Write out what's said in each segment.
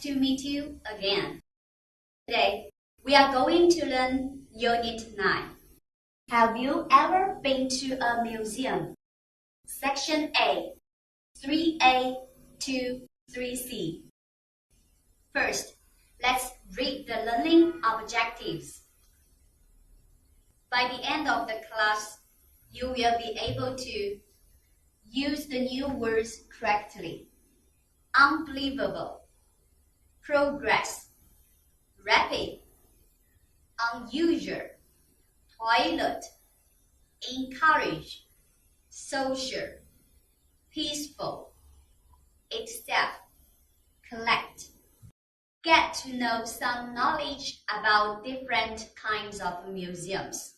to meet you again. Today, we are going to learn Unit 9. Have you ever been to a museum? Section A, 3a to 3c. First, let's read the learning objectives. By the end of the class, you will be able to use the new words correctly. Unbelievable, progress, rapid, unusual, toilet, encourage, social, peaceful, accept, collect. Get to know some knowledge about different kinds of museums.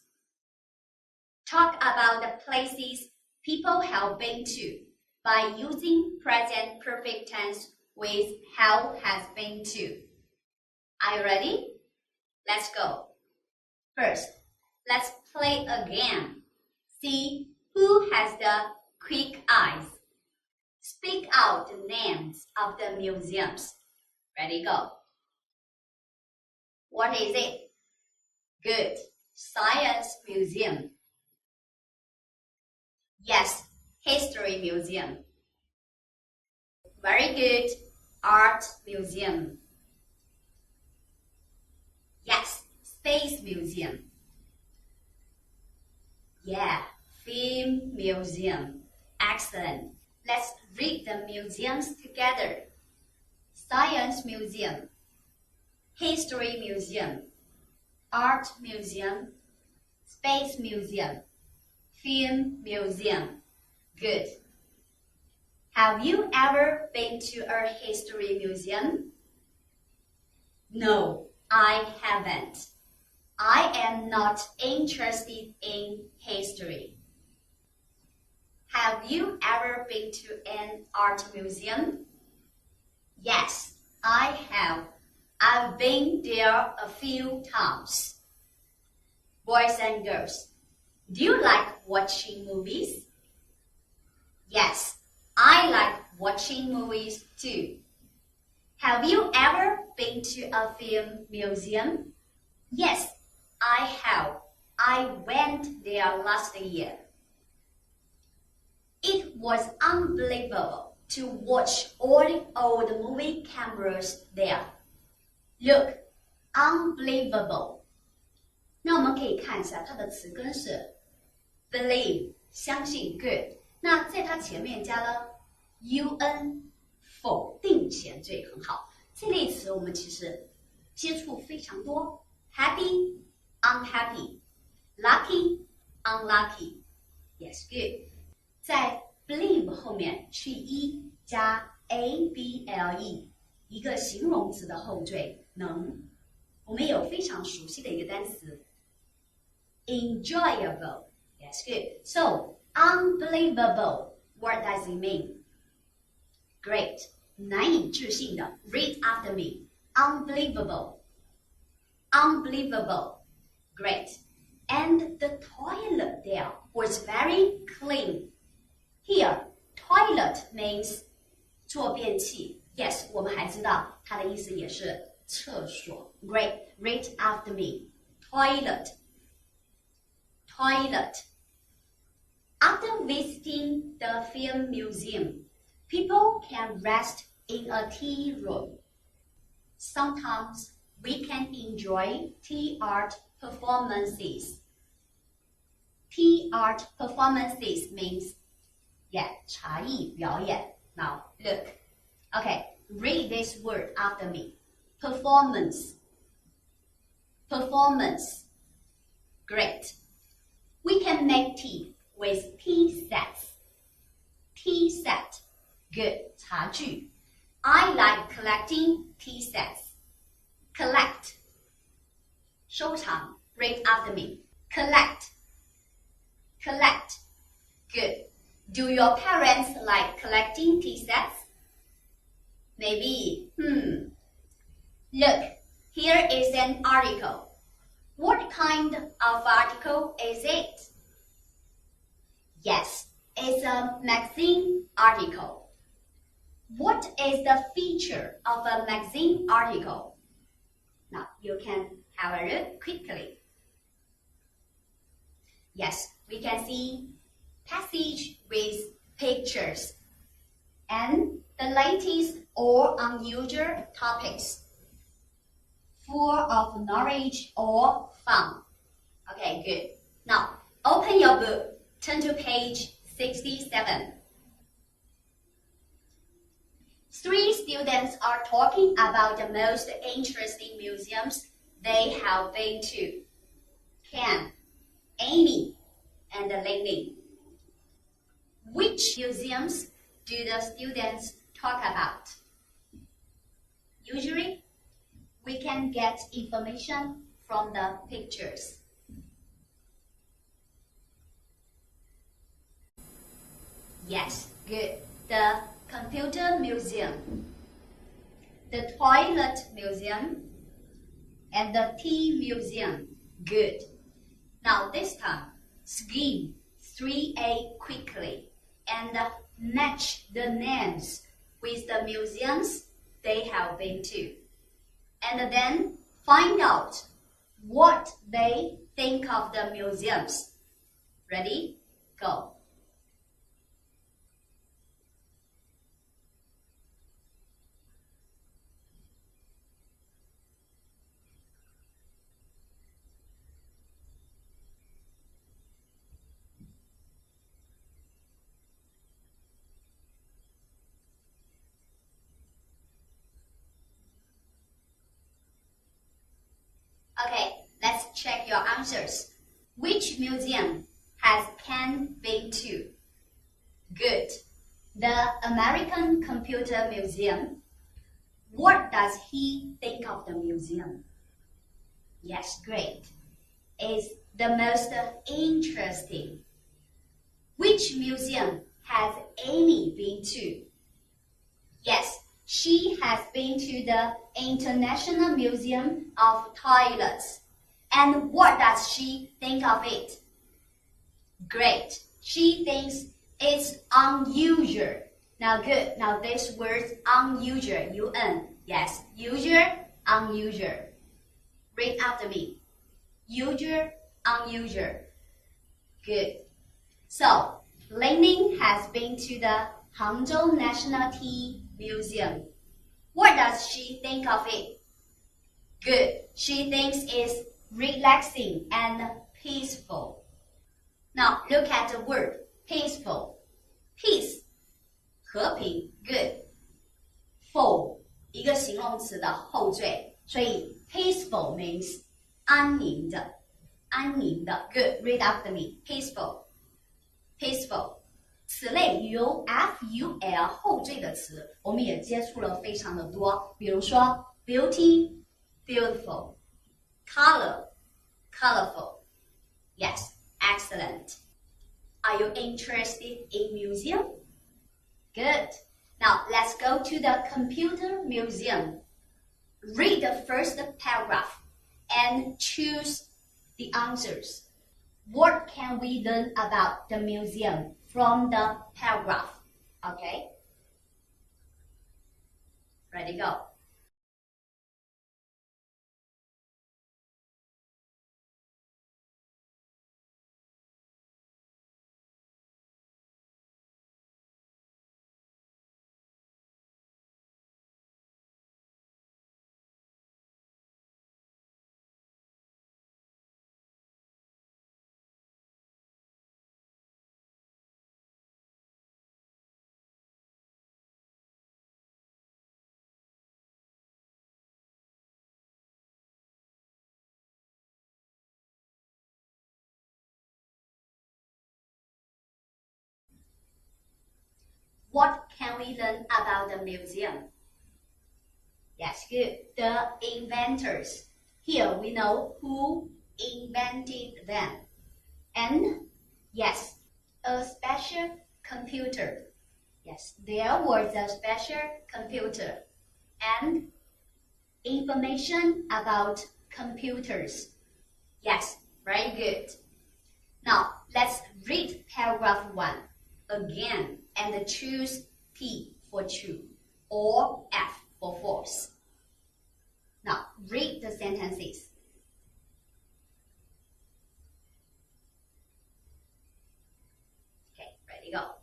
Talk about the places people have been to by using present perfect tense with have has been to. Are you ready? Let's go. First, let's play a game. See who has the quick eyes. Speak out the names of the museums. Ready, go. What is it? Good. Science Museum. Yes, History Museum. Very good. Art Museum. Yes, Space Museum. Yeah, Film Museum. Excellent. Let's read the museums together. Science Museum, History Museum, Art Museum, Space Museum, Film Museum. Good. Have you ever been to a history museum? No, I haven't. I am not interested in history. Have you ever been to an art museum? Yes, I have. I've been there a few times. Boys and girls, do you like watching movies? Yes, I like watching movies too. Have you ever been to a film museum? Yes, I have. I went there last year. It was unbelievable to watch all the old movie cameras there. Look, unbelievable. 那我们可以看一下它的词根是 believe 相信 good。那在它前面加了 un 否定前缀很好。这类词我们其实接触非常多 ，happy, unhappy, lucky, unlucky. Yes, good. 在 believe 后面去加 able 一个形容词的后缀能。我们有非常熟悉的一个单词 enjoyable. Yes, good. So unbelievable. What does it mean? Great. 难以置信的 Read after me. Unbelievable. Unbelievable. Great. And the toilet there was very clean. Here, toilet means 坐便器。Yes, 我们还知道它的意思也是厕所。Great. Read after me. Toilet. Toilet. After visiting the film museum, people can rest in a tea room. Sometimes we can enjoy tea art performances. Tea art performances means 茶艺表演。Now, look. Okay, read this word after me. Performance. Performance. Great. We can make tea with tea sets. Tea set. Good. 茶具. I like collecting tea sets. Collect. 收藏. Read after me. Collect. Collect. Good. Do your parents like collecting tea sets? Maybe. Look, here is an article. What kind of article is it? Yes, it's a magazine article. What is the feature of a magazine article? Now, you can have a look quickly. Yes, we can see passage with pictures and the latest or unusual topics, full of knowledge or fun. Okay, good. Now, open your book, turn to page 67. 3 students are talking about the most interesting museums they have been to. Ken, Amy, and Lily. Which museums do the students talk about? Usually, we can get information from the pictures. Yes, good. The Computer Museum, the Toilet Museum, and the Tea Museum. Good. Now this time, skim 3a quickly and match the names with the museums they have been to. And then find out what they think of the museums. Ready? Go. Okay, let's check your answers. Which museum has Ken been to? Good. The American Computer Museum. What does he think of the museum? Yes, great. It's the most interesting. Which museum has Amy been to? Yes, she has been to the International Museum of Toilets. And what does she think of it? Great. She thinks it's unusual. Now good. Now this word unusual, U-N. Yes, usual, unusual. Read after me. Usual, unusual. Good. So, Lenin has been to the Hangzhou National Tea Museum. What does she think of it? Good. She thinks it's relaxing and peaceful. Now look at the word peaceful. Peace, 和平 good. Full 一个形容词的后缀，所以 peaceful means 安宁的，安宁的 good. Read after me. Peaceful, peaceful. 此类由 ful 后缀的词，我们也接触了非常的多，比如说 beauty, beautiful, color, colorful. Yes, excellent. Are you interested in museum? Good. Now let's go to the Computer Museum. Read the first paragraph and choose the answers. What can we learn about the museum from the paragraph? Okay? Ready, go. What can we learn about the museum? Yes, good. The inventors. Here we know who invented them. And yes, a special computer. Yes, there was a special computer. And information about computers. Yes, very good. Now, let's read paragraph 1 again and choose P for true. or F for force. Now, read the sentences. Okay, ready, go.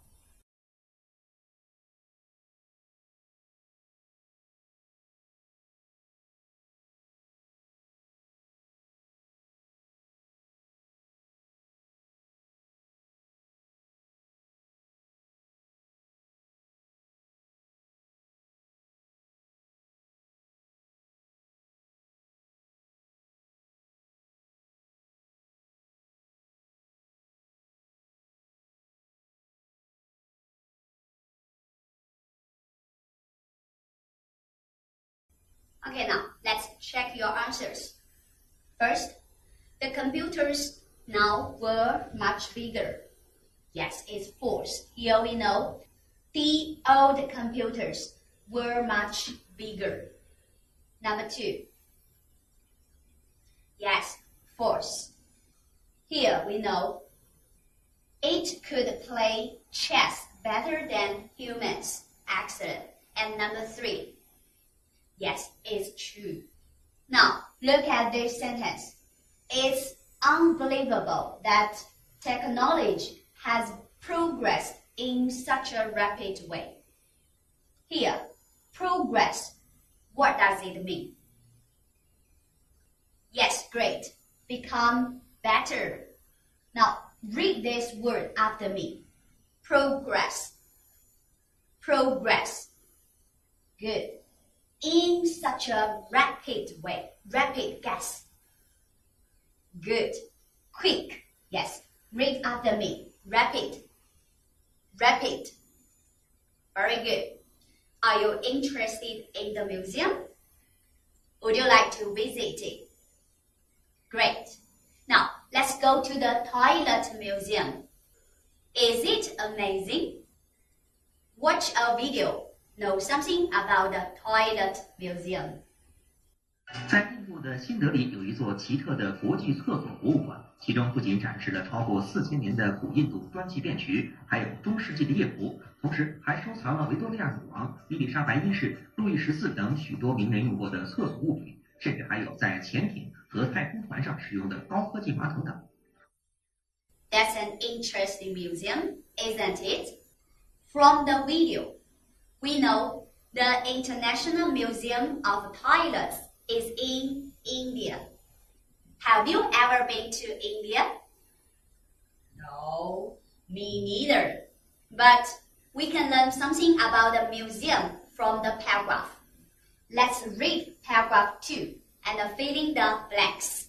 Okay, now let's check your answers. First, the computers now were much bigger. Yes, it's false. Here we know the old computers were much bigger. Number 2. Yes, false. Here we know it could play chess better than humans. Excellent. And number 3. Yes, it's true. Now, look at this sentence. It's unbelievable that technology has progressed in such a rapid way. Here, progress, what does it mean? Yes, great. Become better. Now, read this word after me. Progress. Progress. Good. In such a rapid way. Rapid, guess. Good. Quick. Yes. Read after me. Rapid. Rapid. Very good. Are you interested in the museum? Would you like to visit it? Great. Now, let's go to the toilet museum. Is it amazing? Watch a video. Know something about the toilet museum. 在印度的新德里有一座奇特的国际厕所博物馆，其中不仅展示了超过4000年的古印度砖砌便渠，还有中世纪的乐谱，同时还收藏了维多利亚女王、伊丽莎白一世、路易14等许多名人用过的厕所物品，甚至还有在潜艇和太空船上使用的高科技马桶等。That's an interesting museum, isn't it? From the video, we know the International Museum of Toilets is in India. Have you ever been to India? No, me neither. But we can learn something about the museum from the paragraph. Let's read paragraph 2 and fill in the blanks.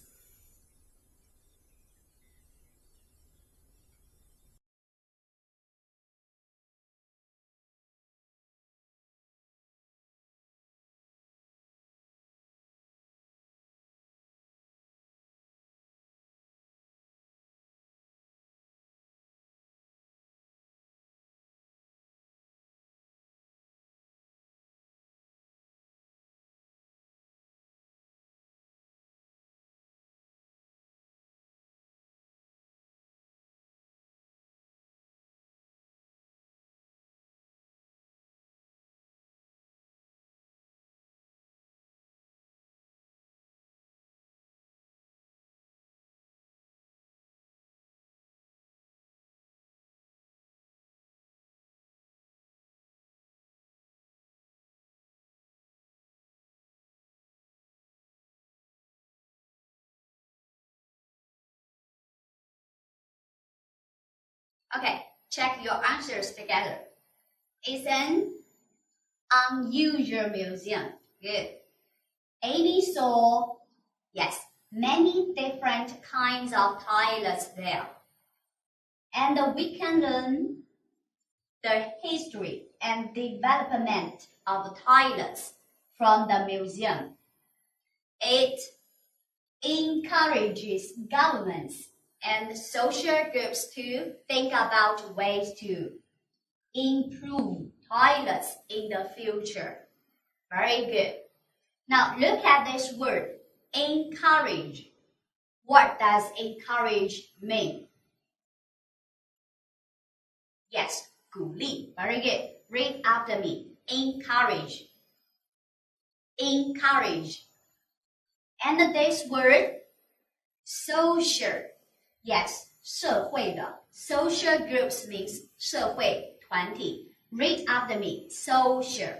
Okay, check your answers together. It's an unusual museum. Good. Amy saw, yes, many different kinds of toilets there. And we can learn the history and development of toilets from the museum. It encourages governments and social groups to think about ways to improve toilets in the future. Very good. Now look at this word, encourage. What does encourage mean? Yes, 鼓励. Very good. Read after me. encourage. Encourage. And this word, social. Yes, 社会的 social groups means 社会团体. Read after me. Social.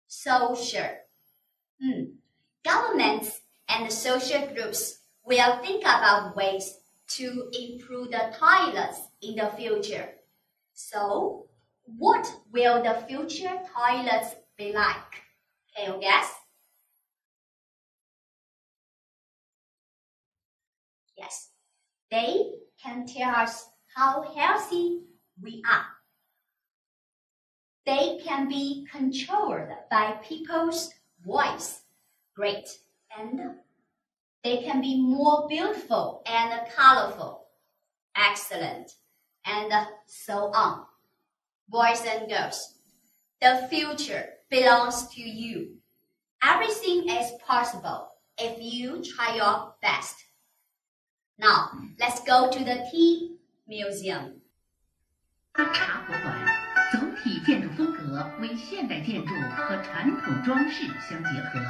Social. Governments and social groups will think about ways to improve the toilets in the future. So, what will the future toilets be like? Can you guess? Yes, they can tell us how healthy we are. They can be controlled by people's voice. Great. And they can be more beautiful and colorful. Excellent. And so on. Boys and girls, the future belongs to you. Everything is possible if you try your best. Now, let's go to the Tea Museum. 茶博馆总体建筑风格为现代建筑和传统装饰相结合。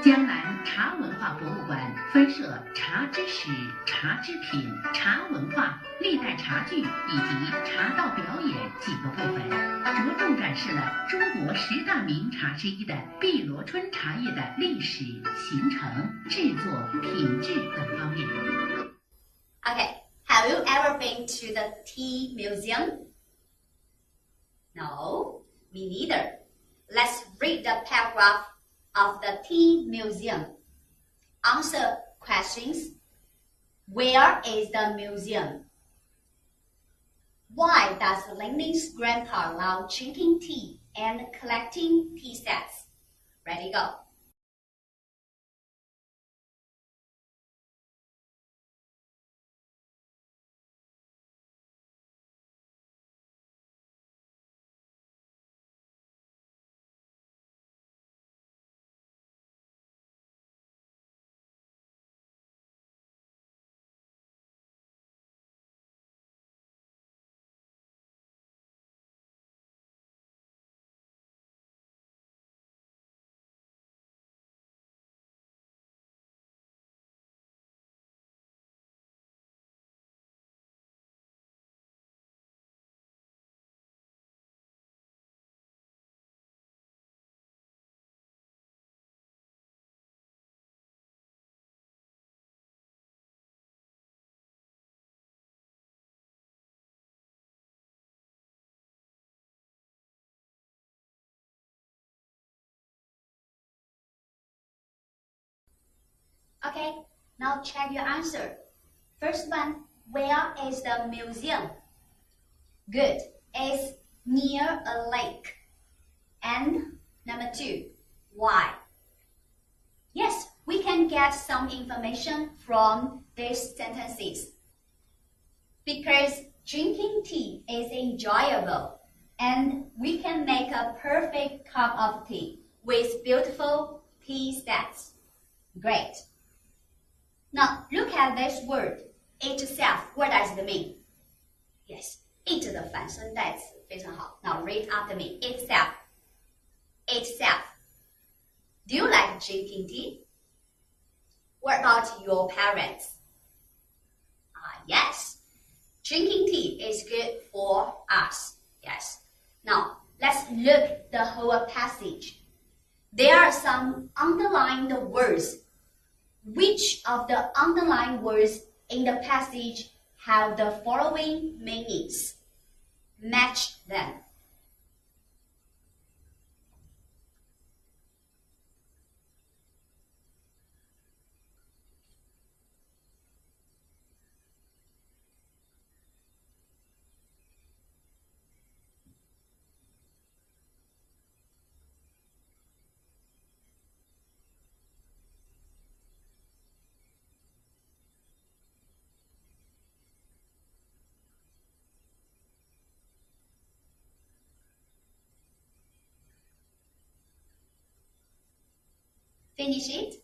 江南茶文化博物馆分设茶之史、茶之品、茶文化、历代茶具以及茶道表演几个部分，着重展示了中国10大名茶之一的碧螺春茶叶的历史、形成、制作、品质等方面。Okay, have you ever been to the Tea Museum? No, me neither. Let's read the paragraph of the Tea Museum. Answer questions. Where is the museum? Why does Lenin's grandpa love drinking tea and collecting tea sets? Ready, go. Okay, now check your answer. First one, where is the museum? Good, it's near a lake. And number 2, why? Yes, we can get some information from these sentences. Because drinking tea is enjoyable and we can make a perfect cup of tea with beautiful tea sets. Great. Now, look at this word, itself. What does it mean? Yes, it 的反身代词非常好。Now, read after me. Itself. Itself. Do you like drinking tea? What about your parents? Yes. Drinking tea is good for us. Yes. Now, let's look the whole passage. There are some underlined words. Which of the underlined words in the passage have the following meanings? Match them. Finish it?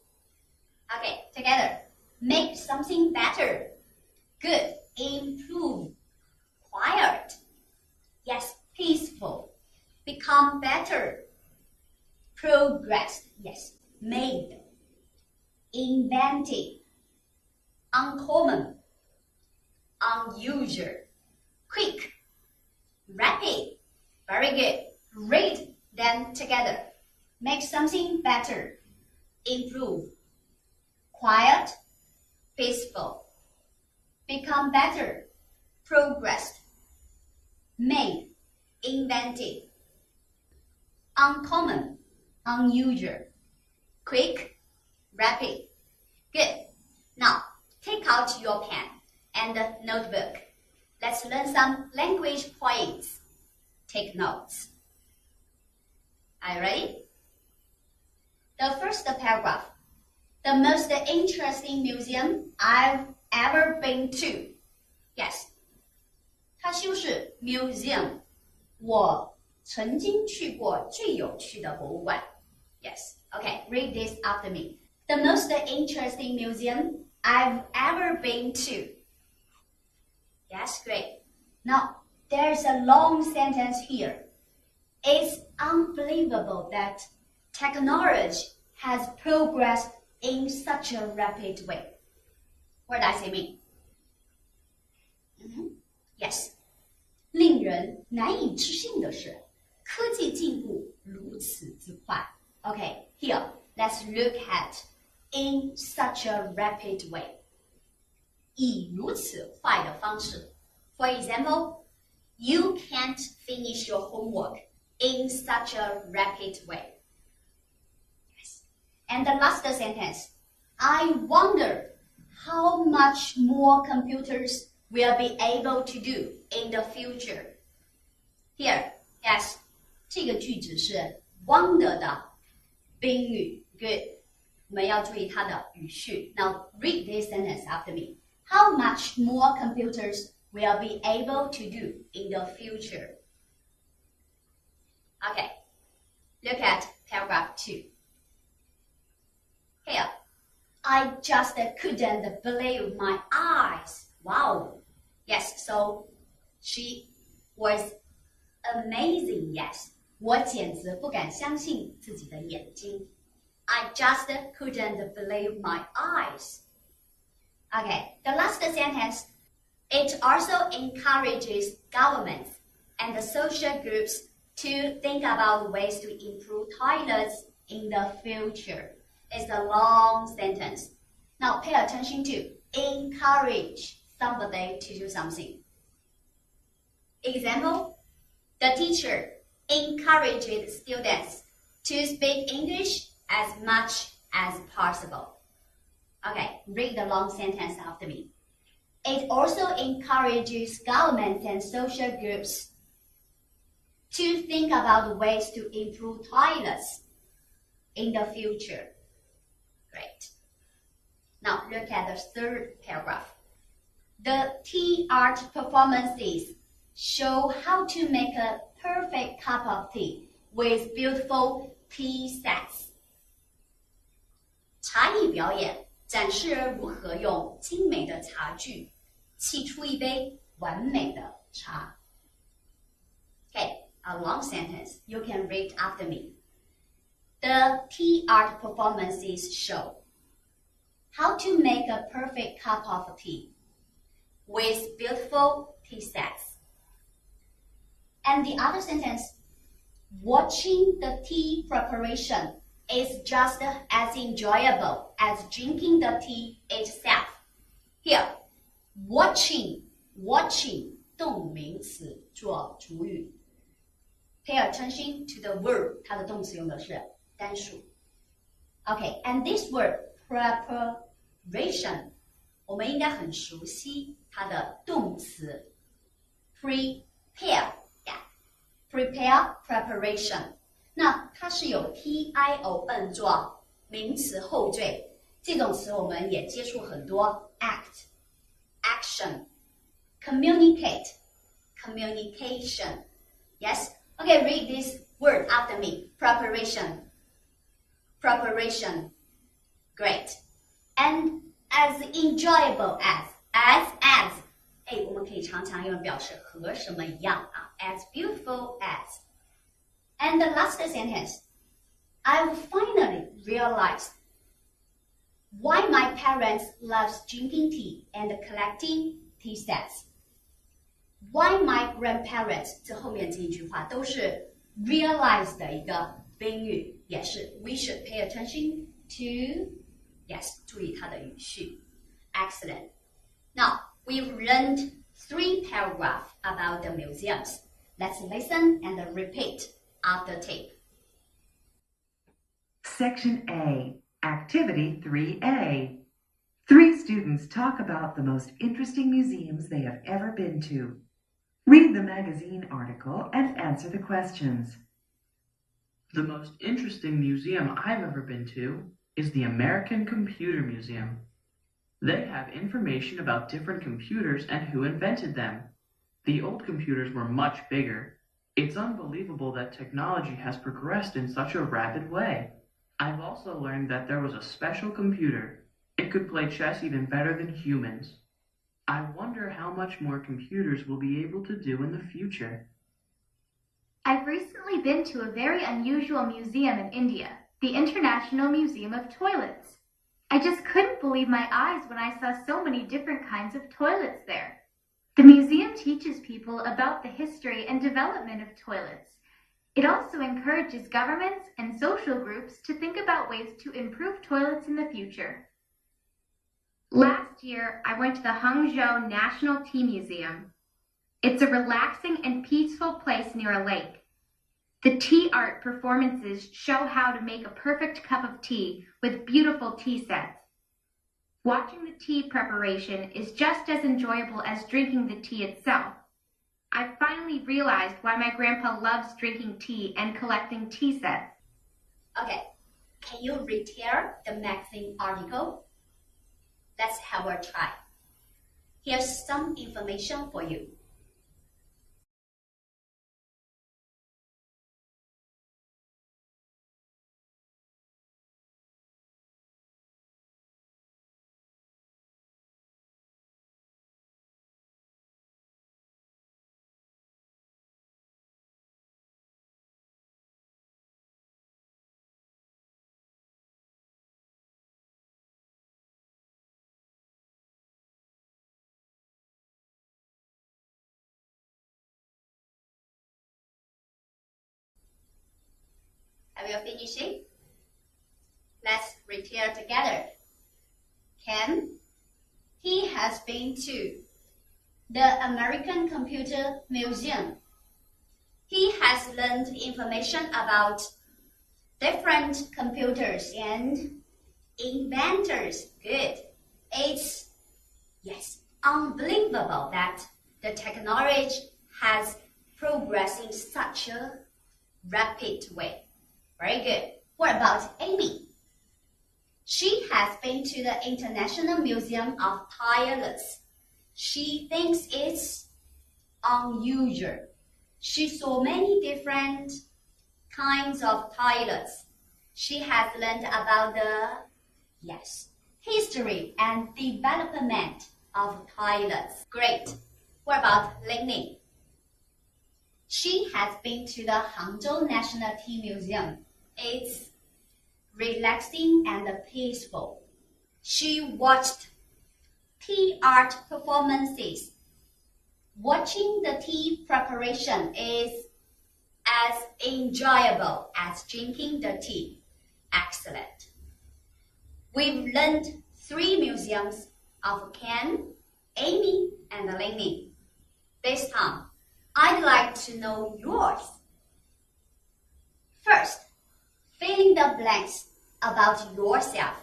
Okay, together. Make something better. Good. Improve. Quiet. Yes, peaceful. become better, progressed, yes, made, invented, uncommon, unusual, quick, rapid, very good, read them together, make something better, improve, quiet, peaceful, become better, progressed, made, invented, uncommon, unusual, quick, rapid. Good. Now, take out your pen and a notebook. Let's learn some language points. Take notes. Are you ready? The first paragraph. The most interesting museum I've ever been to. Yes. 它修饰 museum 我曾经去过最有趣的博物馆 Yes, okay, read this after me. The most interesting museum I've ever been to. Yes, great. Now, there's a long sentence here. It's unbelievable that technology has progressed in such a rapid way. What does it mean? Yes. 令人难以置信的是，科技进步如此之快。Okay, here, let's look at in such a rapid way. 以如此快的方式。For example, you can't finish your homework in such a rapid way. Yes. And the last sentence, I wonder how much more computers will be able to do in the future. Here, yes, 这个句子是 wonder 的宾语 good. 我们要注意它的语序。Now read this sentence after me. How much more computers will be able to do in the future? Okay, look at paragraph 2. Here, I just couldn't believe my eyes. Wow. Yes, so she was amazing, yes. 我简直不敢相信自己的眼睛。I just couldn't believe my eyes. Okay, the last sentence. It also encourages governments and the social groups to think about ways to improve toilets in the future. It's a long sentence. Now pay attention to encourage somebody to do something. Example, the teacher encouraged students to speak English as much as possible. Okay, read the long sentence after me. It also encourages governments and social groups to think about ways to improve toilets in the future. Great. Now look at the third paragraph. The tea art performances show how to make a perfect cup of tea with beautiful tea sets. 茶艺表演展示如何用精美的茶具沏出一杯完美的茶。Okay, a long sentence. You can read after me. The tea art performances show how to make a perfect cup of tea with beautiful tea sets. And the other sentence, watching the tea preparation is just as enjoyable as drinking the tea itself. Here, watching, 动名词做主语。Pay attention to the word, 它的动词用的是单数。Okay, and this word, preparation, 我们应该很熟悉它的动词 prepare, yeah, prepare, preparation. 那它是有 tion 做名词后缀，这种词我们也接触很多 act, action, communicate, communication. Yes? Okay, read this word after me. Preparation. Preparation. Great. And as enjoyable as. 哎，我们可以常常用表示和什么一样啊 as beautiful as. And the last sentence. I've finally realized why my parents love drinking tea and collecting tea sets. Why my grandparents 这后面这一句话都是 realize 的一个宾语，也是 we should pay attention to yes 注意它的语序。Excellent. Now we've learned 3 paragraphs about the museums. Let's listen and repeat after tape. Section A, Activity 3A. 3 students talk about the most interesting museums they have ever been to. Read the magazine article and answer the questions. The most interesting museum I've ever been to is the American Computer Museum. They have information about different computers and who invented them. The old computers were much bigger. It's unbelievable that technology has progressed in such a rapid way. I've also learned that there was a special computer. It could play chess even better than humans. I wonder how much more computers will be able to do in the future. I've recently been to a very unusual museum in India, the International Museum of Toilets. I just couldn't believe my eyes when I saw so many different kinds of toilets there. The museum teaches people about the history and development of toilets. It also encourages governments and social groups to think about ways to improve toilets in the future. Last year, I went to the Hangzhou National Tea Museum. It's a relaxing and peaceful place near a lake. The tea art performances show how to make a perfect cup of tea with beautiful tea sets. Watching the tea preparation is just as enjoyable as drinking the tea itself. I finally realized why my grandpa loves drinking tea and collecting tea sets. Okay, can you retell the magazine article? Let's have a try. Here's some information for you. Have you finished it? Let's retell together. Ken, he has been to the American Computer Museum. He has learned information about different computers and inventors. Good. It's, yes, unbelievable that the technology has progressed in such a rapid way. Very good. What about Amy? She has been to the International Museum of Toilets. She thinks it's unusual. She saw many different kinds of toilets. She has learned about the, history and development of toilets. Great. What about Lingling? She has been to the Hangzhou National Tea Museum. It's relaxing and peaceful. She watched tea art performances. Watching the tea preparation is as enjoyable as drinking the tea. Excellent. We've learned 3 museums of Ken, Amy, and Lingling. This time, I'd like to know yours. First, fill in the blanks about yourself.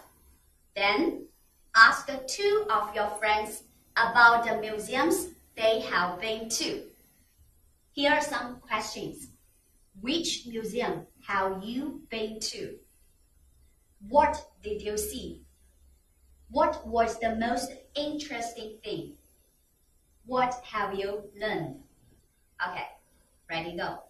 Then, ask 2 of your friends about the museums they have been to. Here are some questions. Which museum have you been to? What did you see? What was the most interesting thing? What have you learned? Okay, ready, go.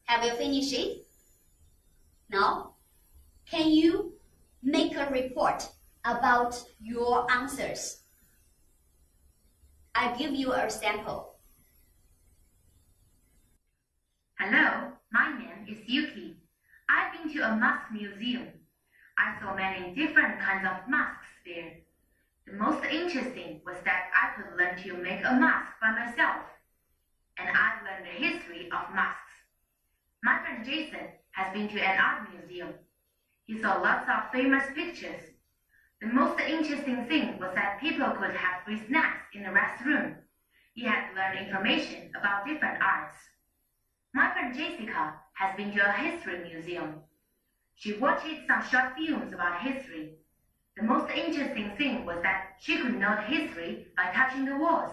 Have you finished it? Now, can you make a report about your answers? I'll give you a sample. Hello, my name is Yuki. I've been to a mask museum. I saw many different kinds of masks there. The most interesting was that I could learn to make a mask by myself. And I learned the history of masks. My friend Jason has been to an art museum. He saw lots of famous pictures. The most interesting thing was that people could have free snacks in the restroom. He had learned information about different arts. My friend Jessica has been to a history museum. She watched some short films about history. The most interesting thing was that she could know history by touching the walls.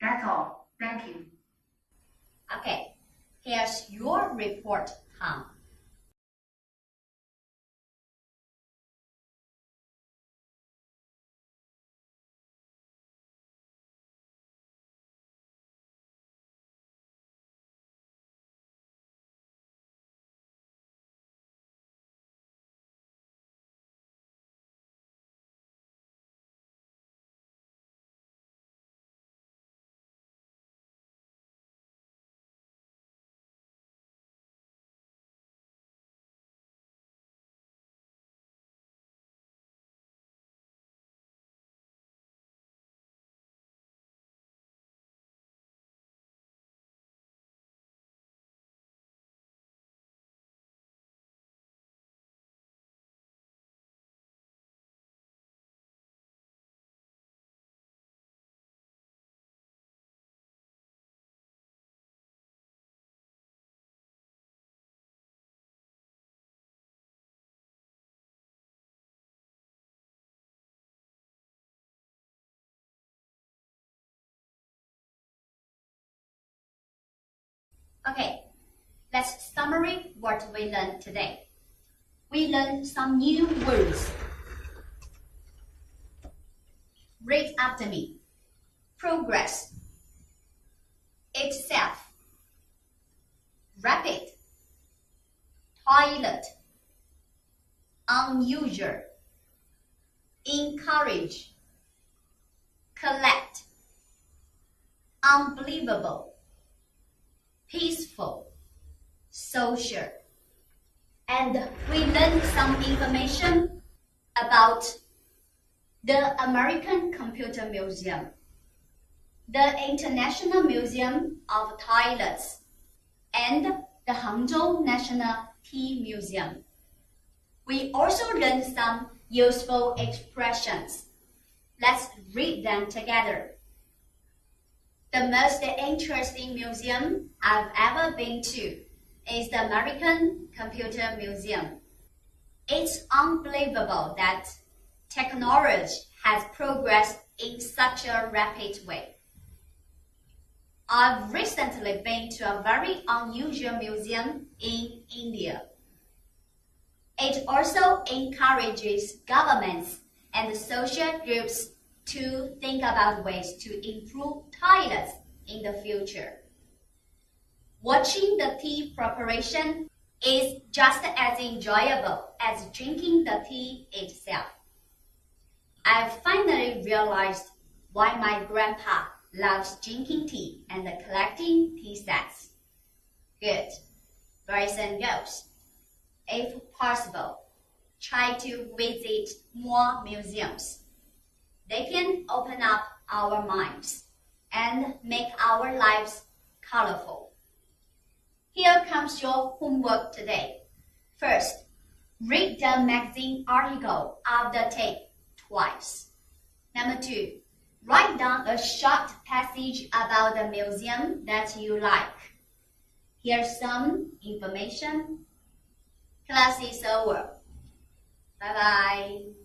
That's all. Thank you. Okay, here's your report, Tom. Okay, let's summarize what we learned today. We learned some new words. Read after me. Progress. Itself. Rapid. Toilet. Unusual. Encourage. Collect. Unbelievable. Peaceful, social, and we learned some information about the American Computer Museum, the International Museum of Toilets, and the Hangzhou National Tea Museum. We also learned some useful expressions. Let's read them together. The most interesting museum I've ever been to is the American Computer Museum. It's unbelievable that technology has progressed in such a rapid way. I've recently been to a very unusual museum in India. It also encourages governments and social groups to think about ways to improve toilets in the future. Watching the tea preparation is just as enjoyable as drinking the tea itself. I finally realized why my grandpa loves drinking tea and collecting tea sets. Good. Boys and girls, if possible, try to visit more museums. They can open up our minds and make our lives colorful. Here comes your homework today. First, read the magazine article of the tape twice. Number 2, write down a short passage about the museum that you like. Here's some information. Class is over. Bye-bye.